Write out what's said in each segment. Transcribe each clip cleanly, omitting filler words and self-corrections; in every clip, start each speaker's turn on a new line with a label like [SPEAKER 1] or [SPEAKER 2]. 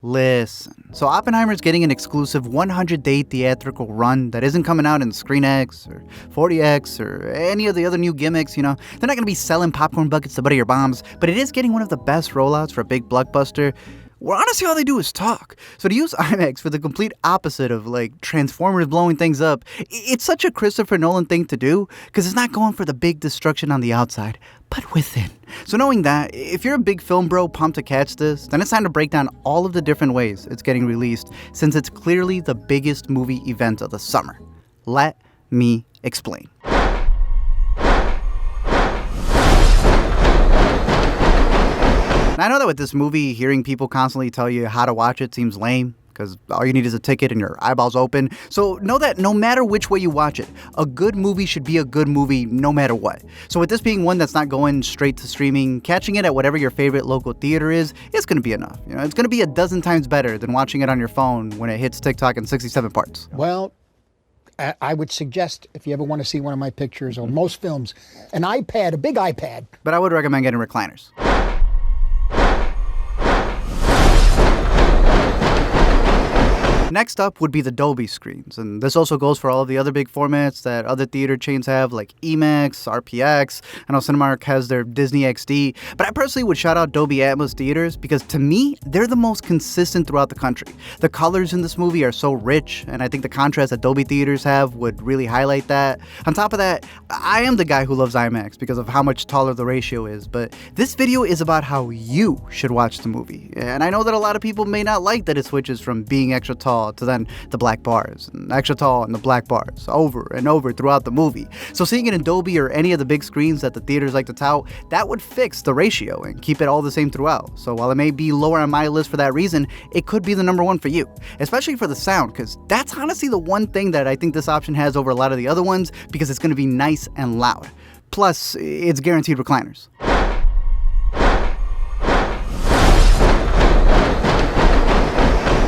[SPEAKER 1] Listen, so Oppenheimer's getting an exclusive 100-day theatrical run that isn't coming out in ScreenX or 40X or any of the other new gimmicks, They're not going to be selling popcorn buckets to butter your bombs, but it is getting one of the best rollouts for a big blockbuster where honestly all they do is talk. So to use IMAX for the complete opposite of, Transformers blowing things up, it's such a Christopher Nolan thing to do because it's not going for the big destruction on the outside, but within. So knowing that, if you're a big film bro pumped to catch this, then it's time to break down all of the different ways it's getting released since it's clearly the biggest movie event of the summer. Let me explain. I know that with this movie, hearing people constantly tell you how to watch it seems lame, because all you need is a ticket and your eyeballs open. So know that no matter which way you watch it, a good movie should be a good movie no matter what. So with this being one that's not going straight to streaming, catching it at whatever your favorite local theater is, it's going to be enough. It's going to be a dozen times better than watching it on your phone when it hits TikTok in 67 parts.
[SPEAKER 2] Well, I would suggest, if you ever want to see one of my pictures or most films, an iPad, a big iPad.
[SPEAKER 1] But I would recommend getting recliners. Next up would be the Dolby screens, and this also goes for all of the other big formats that other theater chains have, like EMAX, RPX. I know Cinemark has their Disney XD, but I personally would shout out Dolby Atmos theaters because to me, they're the most consistent throughout the country. The colors in this movie are so rich, and I think the contrast that Dolby theaters have would really highlight that. On top of that, I am the guy who loves IMAX because of how much taller the ratio is, but this video is about how you should watch the movie. And I know that a lot of people may not like that it switches from being extra tall to then the black bars, and extra tall and the black bars, over and over throughout the movie. So seeing it in Dolby or any of the big screens that the theaters like to tout, that would fix the ratio and keep it all the same throughout. So while it may be lower on my list for that reason, it could be the number one for you, especially for the sound, because that's honestly the one thing that I think this option has over a lot of the other ones, because it's going to be nice and loud. Plus, it's guaranteed recliners.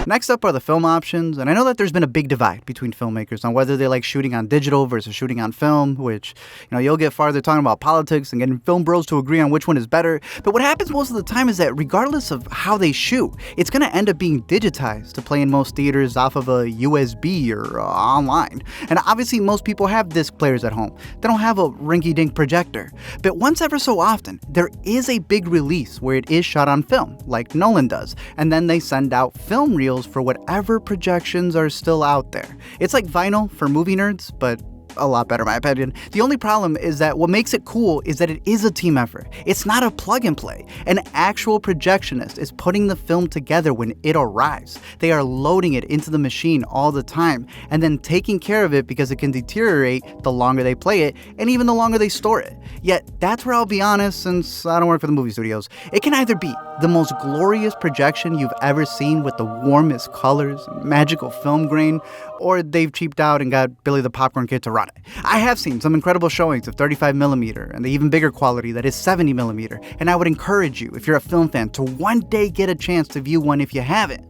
[SPEAKER 1] Next up are the film options, and I know that there's been a big divide between filmmakers on whether they like shooting on digital versus shooting on film, which, you'll get farther talking about politics and getting film bros to agree on which one is better. But what happens most of the time is that regardless of how they shoot, it's going to end up being digitized to play in most theaters off of a USB or online. And obviously most people have disc players at home. They don't have a rinky-dink projector. But once ever so often, there is a big release where it is shot on film, like Nolan does, and then they send out film reels for whatever projections are still out there. It's like vinyl for movie nerds, but a lot better in my opinion. The only problem is that what makes it cool is that it is a team effort. It's not a plug and play. An actual projectionist is putting the film together when it arrives. They are loading it into the machine all the time and then taking care of it because it can deteriorate the longer they play it and even the longer they store it. Yet that's where I'll be honest, since I don't work for the movie studios, it can either be the most glorious projection you've ever seen with the warmest colors and magical film grain, or they've cheaped out and got Billy the Popcorn Kid to run it. I have seen some incredible showings of 35mm and the even bigger quality that is 70mm, and I would encourage you, if you're a film fan, to one day get a chance to view one if you haven't.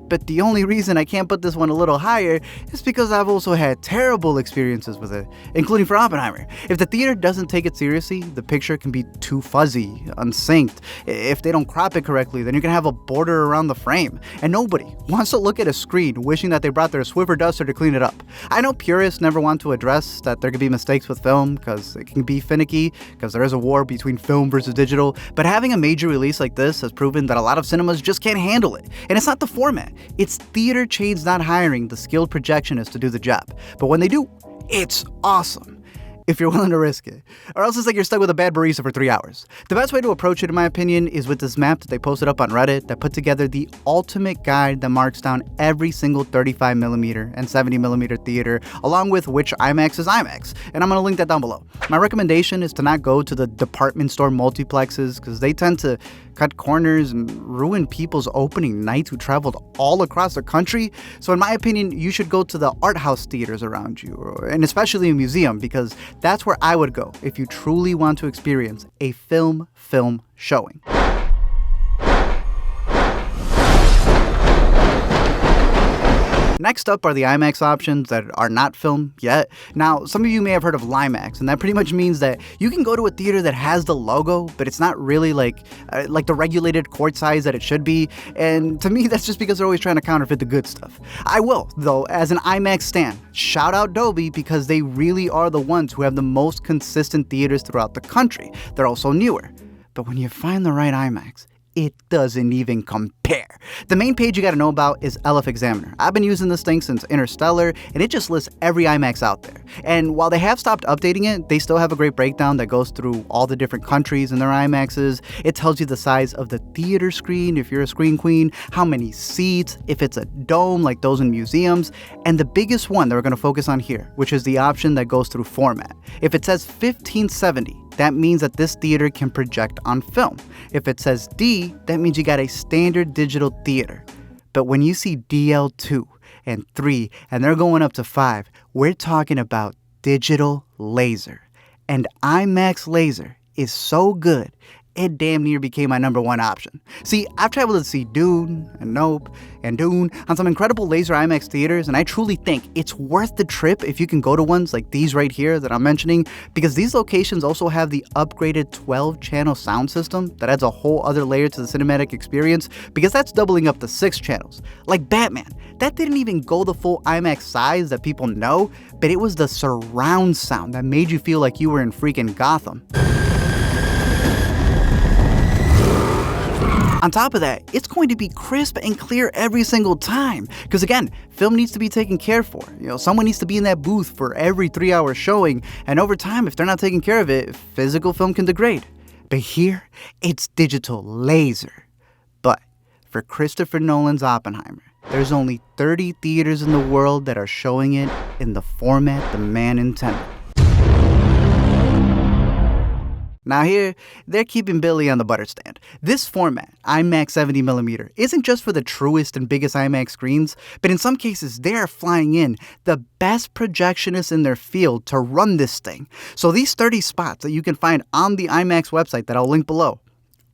[SPEAKER 1] But the only reason I can't put this one a little higher is because I've also had terrible experiences with it, including for Oppenheimer. If the theater doesn't take it seriously, the picture can be too fuzzy, unsynced. If they don't crop it correctly, then you can have a border around the frame. And nobody wants to look at a screen wishing that they brought their Swiffer duster to clean it up. I know purists never want to address that there could be mistakes with film because it can be finicky, because there is a war between film versus digital, but having a major release like this has proven that a lot of cinemas just can't handle it. And it's not the format. It's theater chains not hiring the skilled projectionist to do the job. But when they do, it's awesome, if you're willing to risk it. Or else it's like you're stuck with a bad barista for 3 hours. The best way to approach it, in my opinion, is with this map that they posted up on Reddit that put together the ultimate guide that marks down every single 35mm and 70mm theater, along with which IMAX is IMAX. And I'm going to link that down below. My recommendation is to not go to the department store multiplexes because they tend to cut corners and ruin people's opening nights who traveled all across the country. So in my opinion, you should go to the art house theaters around you, and especially a museum, because that's where I would go if you truly want to experience a film showing. Next up are the IMAX options that are not film yet. Now, some of you may have heard of LIMAX, and that pretty much means that you can go to a theater that has the logo, but it's not really like the regulated court size that it should be. And to me, that's just because they're always trying to counterfeit the good stuff. I will, though, as an IMAX stan, shout out Dolby because they really are the ones who have the most consistent theaters throughout the country. They're also newer. But when you find the right IMAX, it doesn't even compare. The main page you gotta know about is LF Examiner. I've been using this thing since Interstellar, and it just lists every IMAX out there. And while they have stopped updating it, they still have a great breakdown that goes through all the different countries and their IMAXs. It tells you the size of the theater screen, if you're a screen queen, how many seats, if it's a dome like those in museums, and the biggest one that we're gonna focus on here, which is the option that goes through format. If it says 1570, that means that this theater can project on film. If it says D, that means you got a standard digital theater. But when you see DL2 and 3 and they're going up to 5, we're talking about digital laser. And IMAX laser is so good, it damn near became my #1 option. See, I've traveled to see Dune and Nope and Dune on some incredible laser IMAX theaters, and I truly think it's worth the trip if you can go to ones like these right here that I'm mentioning, because these locations also have the upgraded 12-channel sound system that adds a whole other layer to the cinematic experience, because that's doubling up the 6 channels. Like Batman, that didn't even go the full IMAX size that people know, but it was the surround sound that made you feel like you were in freaking Gotham. On top of that, it's going to be crisp and clear every single time. Because again, film needs to be taken care for. Someone needs to be in that booth for every 3-hour showing, and over time, if they're not taking care of it, physical film can degrade. But here, it's digital laser. But for Christopher Nolan's Oppenheimer, there's only 30 theaters in the world that are showing it in the format the man intended. Now here, they're keeping Billy on the butter stand. This format, IMAX 70mm, isn't just for the truest and biggest IMAX screens, but in some cases they are flying in the best projectionists in their field to run this thing. So these 30 spots that you can find on the IMAX website that I'll link below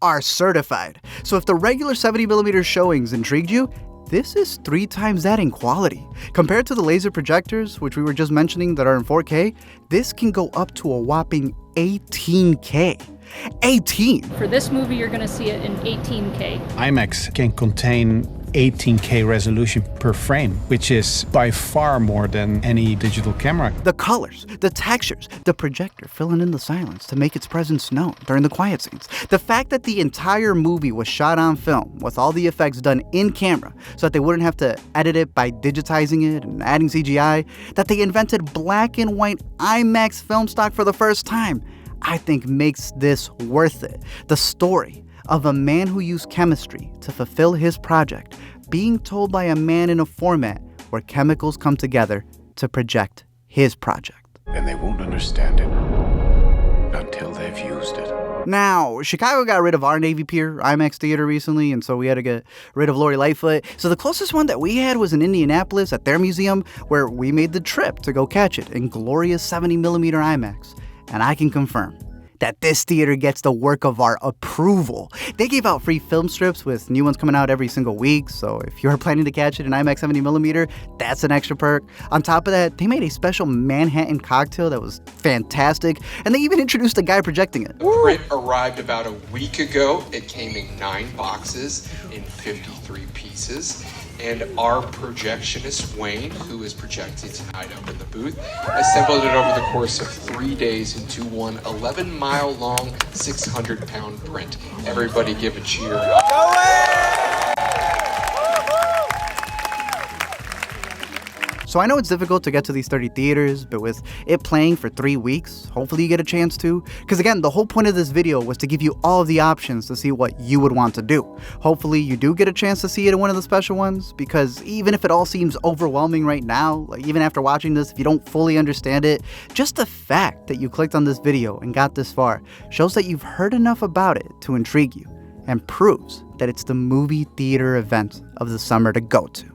[SPEAKER 1] are certified. So if the regular 70mm showings intrigued you, this is 3 times that in quality. Compared to the laser projectors, which we were just mentioning that are in 4K, this can go up to a whopping 18K. 18!
[SPEAKER 3] For this movie, you're going to see it in 18K.
[SPEAKER 4] IMAX can contain 18K resolution per frame, which is by far more than any digital camera.
[SPEAKER 1] The colors, the textures, the projector filling in the silence to make its presence known during the quiet scenes. The fact that the entire movie was shot on film with all the effects done in camera so that they wouldn't have to edit it by digitizing it and adding CGI, that they invented black and white IMAX film stock for the first time, I think makes this worth it. The story of a man who used chemistry to fulfill his project, being told by a man in a format where chemicals come together to project his project.
[SPEAKER 5] And they won't understand it until they've used it.
[SPEAKER 1] Now, Chicago got rid of our Navy Pier IMAX theater recently, and so we had to get rid of Lori Lightfoot. So the closest one that we had was in Indianapolis at their museum, where we made the trip to go catch it in glorious 70mm IMAX. And I can confirm that this theater gets the work of art approval. They gave out free film strips with new ones coming out every single week, so if you're planning to catch it in IMAX 70mm, that's an extra perk. On top of that, they made a special Manhattan cocktail that was fantastic, and they even introduced a guy projecting it.
[SPEAKER 6] The print arrived about a week ago. It came in 9 boxes in 53 pieces. And our projectionist, Wayne, who is projecting tonight up in the booth, assembled it over the course of 3 days into one 11-mile-long, 600-pound print. Everybody give a cheer.
[SPEAKER 1] So I know it's difficult to get to these 30 theaters, but with it playing for 3 weeks, hopefully you get a chance to. Because again, the whole point of this video was to give you all of the options to see what you would want to do. Hopefully you do get a chance to see it in one of the special ones, because even if it all seems overwhelming right now, like even after watching this, if you don't fully understand it, just the fact that you clicked on this video and got this far shows that you've heard enough about it to intrigue you, and proves that it's the movie theater event of the summer to go to.